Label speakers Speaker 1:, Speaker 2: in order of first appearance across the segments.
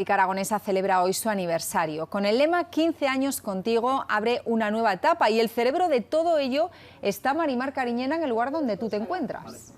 Speaker 1: Aragonesa celebra hoy su aniversario. Con el lema 15 años contigo abre una nueva etapa y el cerebro de todo ello está Marimar Cariñena en el lugar donde tú te encuentras.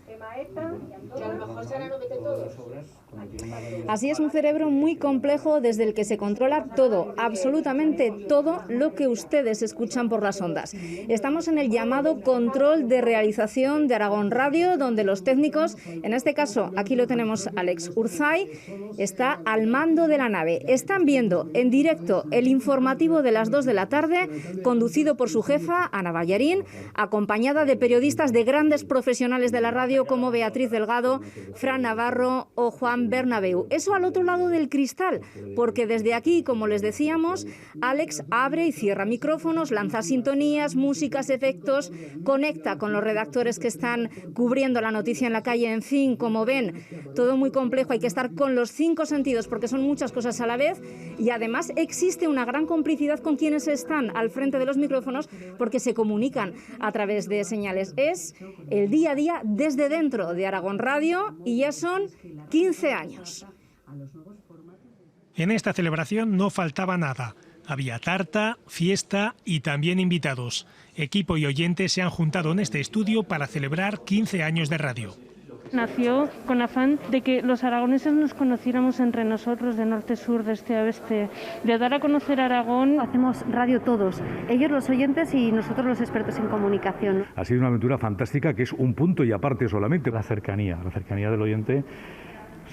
Speaker 2: Así es, un cerebro muy complejo desde el que se controla todo, absolutamente todo lo que ustedes escuchan por las ondas. Estamos en el llamado control de realización de Aragón Radio, donde los técnicos, en este caso aquí lo tenemos Alex Urzay, está al mando de la nave. Están viendo en directo el informativo de las 2 de la tarde, conducido por su jefa, Ana Ballarín, acompañada de periodistas de grandes profesionales de la radio como Beatriz Delgado, Fran Navarro o Juan Bernabeu. Eso al otro lado del cristal, porque desde aquí, como les decíamos, Alex abre y cierra micrófonos, lanza sintonías, músicas, efectos, conecta con los redactores que están cubriendo la noticia en la calle. En fin, como ven, todo muy complejo, hay que estar con los 5 sentidos porque son muchas cosas a la vez y además existe una gran complicidad con quienes están al frente de los micrófonos porque se comunican a través de señales. Es el día a día desde dentro de Aragón Radio y ya son 15 años.
Speaker 3: En esta celebración no faltaba nada. Había tarta, fiesta y también invitados. Equipo y oyentes se han juntado en este estudio para celebrar 15 años de radio.
Speaker 4: Nació con afán de que los aragoneses nos conociéramos entre nosotros, de norte, sur, de este a oeste, de dar a conocer Aragón.
Speaker 5: Hacemos radio todos, ellos los oyentes y nosotros los expertos en comunicación.
Speaker 6: Ha sido una aventura fantástica que es un punto y aparte solamente.
Speaker 7: La cercanía del oyente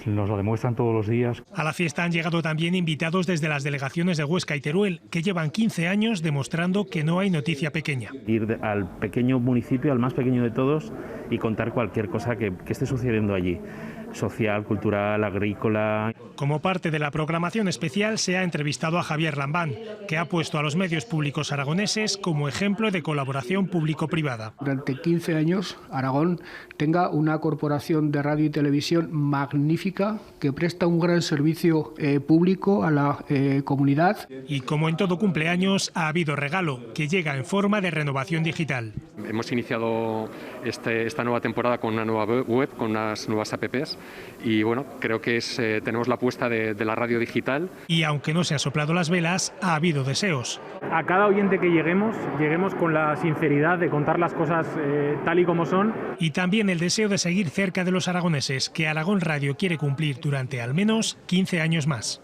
Speaker 7: nos lo demuestran todos los días.
Speaker 3: A la fiesta han llegado también invitados desde las delegaciones de Huesca y Teruel, que llevan 15 años demostrando que no hay noticia pequeña.
Speaker 8: Ir al pequeño municipio, al más pequeño de todos, y contar cualquier cosa que esté sucediendo allí. Social, cultural, agrícola.
Speaker 3: Como parte de la programación especial se ha entrevistado a Javier Lambán, que ha puesto a los medios públicos aragoneses como ejemplo de colaboración público-privada.
Speaker 9: Durante 15 años Aragón tenga una corporación de radio y televisión magnífica que presta un gran servicio público a la comunidad.
Speaker 3: Y como en todo cumpleaños ha habido regalo, que llega en forma de renovación digital.
Speaker 10: Hemos iniciado esta nueva temporada con una nueva web, con unas nuevas apps. Y bueno, creo que tenemos la apuesta de la radio digital.
Speaker 3: Y aunque no se han soplado las velas, ha habido deseos.
Speaker 11: A cada oyente que lleguemos con la sinceridad de contar las cosas tal y como son.
Speaker 3: Y también el deseo de seguir cerca de los aragoneses, que Aragón Radio quiere cumplir durante al menos 15 años más.